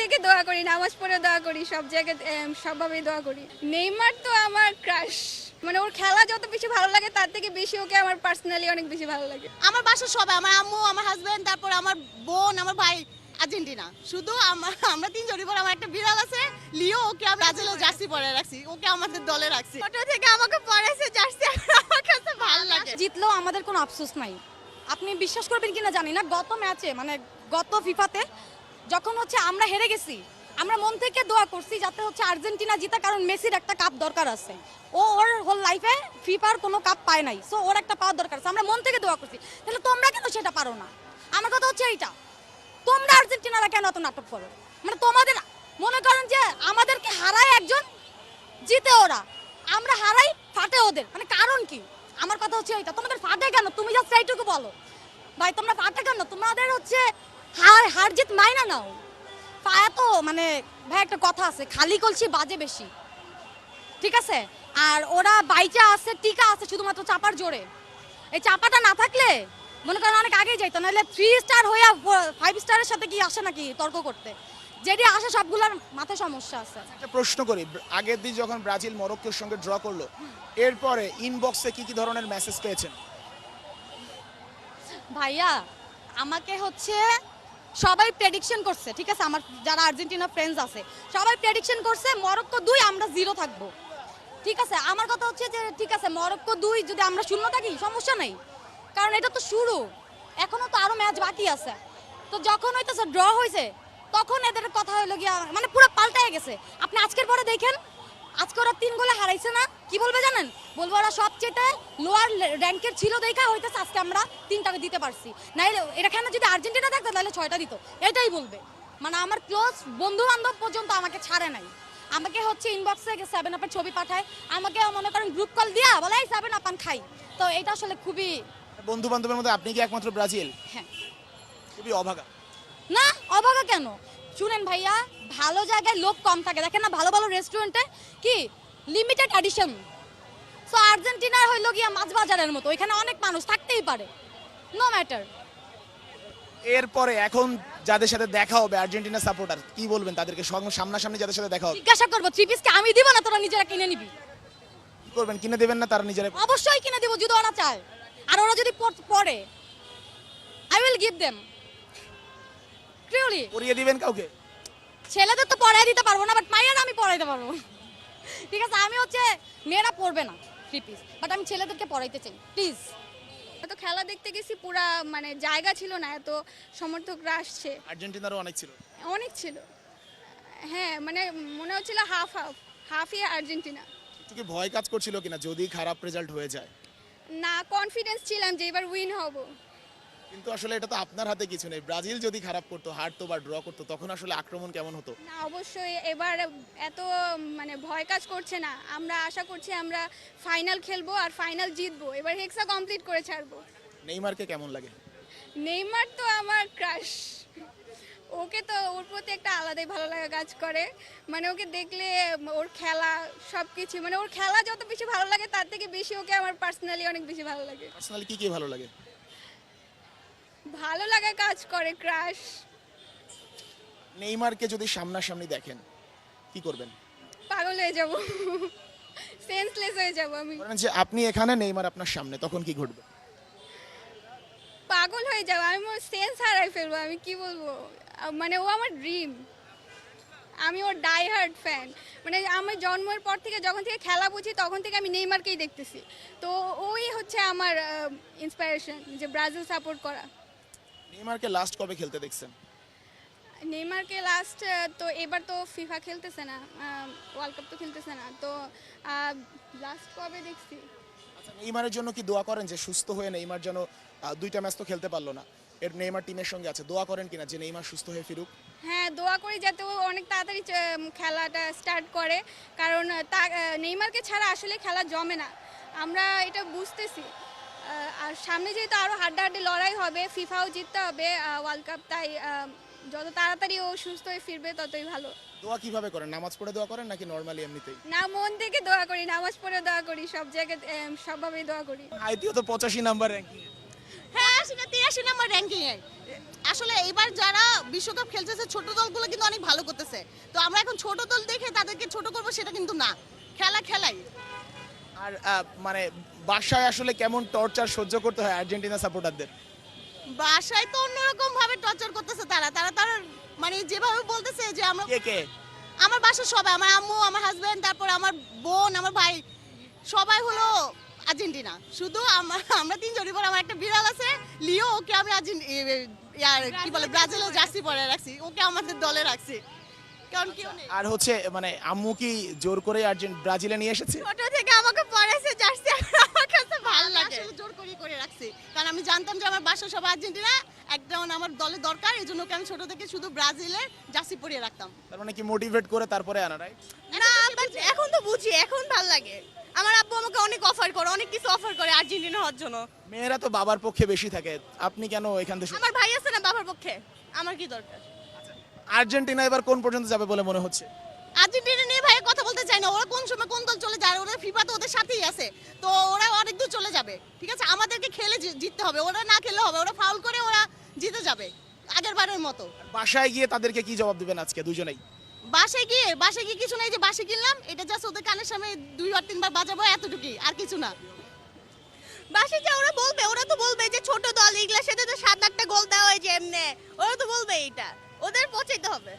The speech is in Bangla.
থেকে দোয়া করি, নামাজ পড়ে দোয়া করি, সব জায়গায় সবভাবেই দোয়া করি। নেইমার তো আমার ক্রাশ, মানে ওর খেলা যত বেশি ভালো লাগে তার থেকে বেশি ওকে আমার পার্সোনালি অনেক বেশি ভালো লাগে। আমার বাসার সবাই, আমার আম্মু, আমার হাজবেন্ড, তারপর আমার বোন, আমার ভাই আর্জেন্টিনা। শুধু আমরা তিনজনই পর আমার একটা বিড়াল আছে লিও, ওকে আমি ব্রাজিলের জার্সি পরে রাখছি, ওকে আমাদের দলে রাখছি। ছোট থেকে আমাকে পরাইছে জার্সি, আমার কাছে ভালো লাগে। জিতলেও আমাদের কোনো আফসোস নাই। আপনি বিশ্বাস করবেন কিনা জানি না, গত ম্যাচে মানে গত ফিফাতে যখন হচ্ছে আমরা হেরে গেছি, আমরা মন থেকে দোয়া করছি যাতে হচ্ছে আর্জেন্টিনা জিতা, কারণ মেসির একটা কাপ দরকার আছে। ওর হোল লাইফে ফিফার কোনো কাপ পায় নাই, সো ওর একটা পাওয়ার দরকার আছে। আমরা মন থেকে দোয়া করছি। তাহলে তোমরা কেন সেটা পারো না? আমার কথা হচ্ছে এইটা, তোমরা আর্জেন্টিনারা কেন এত নাটক করো? মানে তোমাদের মনে করেন যে আমাদেরকে হারায় একজন, জিতে ওরা, আমরা হারাই ফাটে ওদের, মানে কারণ কি? আমার কথা হচ্ছে এইটা, তোমাদের ফাটে কেন? তুমি জাস্ট এইটুকু বলো ভাই, তোমরা ফাটে কেন? তোমাদের হচ্ছে হার জিত মাইনা নাও। এত মানে ভাই একটা কথা আছে, খালি কলসি বাজে বেশি, ঠিক আছে? আর ওরা বাইচা আছে, টিকা আছে শুধুমাত্র চাপার জোরে। এই চাপাটা না থাকলে মনে করেন অনেক আগেই যাইতো, নাহলে 3 স্টার হইয়া 5 স্টারের সাথে কি আসে নাকি তর্ক করতে? যেটি আসে সবগুলোর মাথায় সমস্যা আছে। একটা প্রশ্ন করি, আগের দিন যখন ব্রাজিল মরক্কোর সঙ্গে ড্র করলো, এরপরে ইনবক্সে কি কি ধরনের মেসেজ পেয়েছেন? ভাইয়া আমাকে হচ্ছে সবাই প্রেডিকশন করছে, ঠিক আছে? আমার যারা আর্জেন্টিনা ফ্রেন্ডস আছে সবাই প্রেডিকশন করছে মরক্কো 2 আমরা 0 থাকবো, ঠিক আছে? আমার কথা হচ্ছে যে ঠিক আছে, মরক্কো 2 যদি আমরা শূন্য থাকি সমস্যা নাই, কারণ এটা তো শুরু, এখনো তো আরো ম্যাচ বাকি আছে। তো যখন হইতেছে ড্র হয়েছে তখন এদের কথা হলো গিয়া মানে পুরো পাল্টায় গেছে। আপনি আজকের পরে দেখেন, আজকে ওরা 3 গোলে হারাইছে না, কি বলবে জানেন? বলবো ওরা সবচেয়ে লোয়ার র্যাঙ্কের ছিল দেখা হইতেছে আজকে আমরা 3টাকে দিতে পারছি, নাইলে এখানে যদি আর্জেন্টিনা থাকতো তাহলে 6টা দিত, এটাই বলবে। মানে আমার ক্লোজ বন্ধু বান্ধব পর্যন্ত আমাকে ছাড়ে নাই, আমাকে হচ্ছে ইনবক্সে 7 আপের ছবি পাঠায়, আমাকে মনে করেন গ্রুপ কল দিয়া বলে এই 7 আপ খাই। তো এটা আসলে খুবই, বন্ধু বান্ধবের মধ্যে আপনি কি একমাত্র ব্রাজিল? হ্যাঁ। খুবই অভাগা। না অবাকা কেন? শুনেন ভাইয়া, ভালো জায়গায় লোক কম থাকে, দেখেন না ভালো ভালো রেস্টুরেন্টে কি লিমিটেড এডিশন। সো আর্জেন্টিনার হইলো গিয়া মাছ বাজারের মতো, এখানে অনেক মানুষ থাকতেই পারে, নো ম্যাটার। এরপরে এখন যাদের সাথে দেখা হবে আর্জেন্টিনা সাপোর্টার, কি বলবেন তাদেরকে? সামনাসামনি যাদের সাথে দেখা হবে জিজ্ঞাসা করবো 3 পিসকে আমি দিব না তোরা নিজেরা কিনে নিবি? কি করবেন? কিনে দেবেন না তারা নিজেরা? অবশ্যই কিনে দিব যদি ওরা চায়, আর ওরা যদি পড়ে I will give them truly. পরিয়ে দিবেন কাউকে? ছেলেদের তো পড়াই দিতে পারবো না, বাট মাইয়ার আমি পড়াইতে পারবো, ঠিক আছে? আমি হচ্ছে মেয়েরা পড়বে না 3 পিস, বাট আমি ছেলেদেরকে পড়াইতে চাই, প্লিজ। তো খেলা দেখতে গেছি, পুরা মানে জায়গা ছিল না, এত সমর্থকরা আসছে, আর্জেন্টিনারও অনেক ছিল। অনেক ছিল। হ্যাঁ মানে মনে হচ্ছিল হাফ হাফ, হাফই আর্জেন্টিনা। একটু কি ভয় কাজ করছিল কিনা যদি খারাপ রেজাল্ট হয়ে যায়? না, কনফিডেন্স ছিলাম যে এবার উইন হব। কিন্তু আসলে এটা তো আপনার হাতে কিছু নেই। ব্রাজিল যদি খারাপ করতো, হারতো বা ড্র করতো, তখন আসলে আক্রমণ কেমন হতো? না অবশ্যই এবার এত মানে ভয় কাজ করছে না, আমরা আশা করছি আমরা ফাইনাল খেলবো আর ফাইনাল জিতবো, এবার হেক্সা কমপ্লিট করে ছাড়বো। নেইমারকে কেমন লাগে? নেইমার তো আমার ক্রাশ, ওকে তো ওর প্রতি একটা আলাদাই ভালো লাগা কাজ করে, মানে ওকে দেখলে ওর খেলা সবকিছু, মানে ওর খেলা যত বেশি ভালো লাগে তার থেকে বেশি ওকে আমার পার্সোনালি অনেক বেশি ভালো লাগে। পার্সোনালি কি কি ভালো লাগে? ভালো লাগা কাজ করে, ক্রাশ। নেইমারকে যদি সামনাসামনি দেখেন কি করবেন? পাগল হয়ে যাব, সেন্সলেস হয়ে যাব আমি, বলেন যে আপনি এখানে, নেইমার আপনার সামনে, তখন কি ঘটবে? পাগল হয়ে যাব আমি, ওর সেন্স হারাই ফেলবো। আমি কি বলবো, মানে ও আমার ড্রিম, আমি ওর ডাই হার্ড ফ্যান। মানে আমি জন্মের পর থেকে যখন থেকে খেলা বুঝি তখন থেকে আমি নেইমারকেই দেখতেছি, তো ওই হচ্ছে আমার ইন্সপিরেশন যে ব্রাজিল সাপোর্ট করা। নেইমারকে লাস্ট কবে খেলতে দেখছেন? নেইমারকে লাস্ট তো এবার তো ফিফা খেলতেছে না, ওয়ার্ল্ড কাপ তো খেলতেছে না, তো লাস্ট কবে দেখছি। আচ্ছা, নেইমারের জন্য কি দোয়া করেন যে সুস্থ হয়ে নেইমার যেন 2টা ম্যাচ তো খেলতে পারলো না, এর নেইমার টিমের সঙ্গে আছে, দোয়া করেন কিনা যে নেইমার সুস্থ হয়ে ফিরুক? হ্যাঁ দোয়া করি যাতে ও অনেক তাড়াতাড়ি খেলাটা স্টার্ট করে, কারণ নেইমারকে ছাড়া আসলে খেলা জমে না, আমরা এটা বুঝতেছি। আর সামনে যেহেতু আরও হাড্ডাহাড্ডি লড়াই হবে, ফিফাও জিততে হবে, ওয়ার্ল্ড কাপ, তাই যত তাড়াতাড়ি ও সুস্থ হয়ে ফিরবে ততই ভালো। দোয়া কিভাবে করেন? নামাজ পড়ে দোয়া করেন নাকি নর্মালি এমনিতেই? না, মন থেকে দোয়া করি, নামাজ পড়ে দোয়া করি, সব জায়গায় সবভাবেই দোয়া করি। আইপিও তো 85 নাম্বার র্যাঙ্কিং। হ্যাঁ 83 নাম্বার র্যাঙ্কিং এ। আসলে এবার যারা বিশ্বকাপ খেলতেছে ছোট দলগুলো কিন্তু অনেক ভালো করতেছে। তো আমরা এখন ছোট দল দেখে তাদেরকে ছোট করব সেটা কিন্তু না। খেলাই। আর মানে বাসায় আসলে কেমন টর্চার সহ্য করতে হয় আর্জেন্টিনা সাপোর্টারদের? বাসায় তো অন্যরকম ভাবে টর্চার করতেছে তারা মানে যেভাবে বলতেছে যে আমরা কে আমার বাসার সবাই, আমার আম্মু, আমার হাজবেন্ড, তারপর আমার বোন, আমার ভাই, সবাই হলো আর্জেন্টিনা। শুধু আমরা তিনজনই পর আমার একটা বিড়াল আছে লিও, ওকে আমি কি বলে ব্রাজিলের জার্সি পরে রাখছি, ওকে আমাদের দলে রাখছি কারণ কেউ নেই। আর হচ্ছে মানে আম্মু কি জোর করে ব্রাজিলে নিয়ে এসেছে? ছোট থেকে আমাকে পড়েছে জার্সি, আমার কাছে ভালো লাগে। আসলে জোর করে রাখছি কারণ আমি জানতাম যে আমার বাসা সব আর্জেন্টিনা, একদম আমার দলে দরকার, এই জন্য ওকে আমি ছোট থেকে শুধু ব্রাজিলের জার্সি পরিয়ে রাখতাম। তার মানে কি মোটিভেট করে তারপরে আনা, রাইট? না বাট এখন তো বুঝি, এখন ভালো লাগে। আমার আব্বু আমাকে অনেক অফার করে, অনেক কিছু অফার করে আর্জেন্টিনা হওয়ার জন্য। মেয়েরা তো বাবার পক্ষে বেশি থাকে, আপনি কেন এখান থেকে? আমার ভাই আছে না বাবার পক্ষে, আমার কি দরকার? আর্জেন্টিনা এবার কোন পর্যন্ত যাবে বলে মনে হচ্ছে? আর্জেন্টিনা নিয়ে ভাই কথা বলতে চাই না, ওরা কোন সময় কোন দল চলে যায়, ওরা ফিফা তো ওদের সাথেই আছে, তো ওরা অনেক দূর চলে যাবে। ঠিক আছে, আমাদেরকে খেলে জিততে হবে, ওরা না খেলে হবে, ওরা ফাউল করে ওরা জিতে যাবে আগের বারের মতো। বাসায় গিয়ে তাদেরকে কি জবাব দিবেন আজকে দুজনেই? বাসে গিয়ে কিছু নাই, যে বাসে কিনলাম এটা জাস্ট ওদের কানের সামনে 2-3 বার বাজাবো, এতটুকুই, আর কিছু না। বাসে যা ওরা তো বলবে যে ছোট দল, এগুলোর সাথে তো 7-8টা গোল দেওয়া হয়েছে এমনি, ওরা তো বলবে, এটা ওদের পৌঁছাইতে হবে।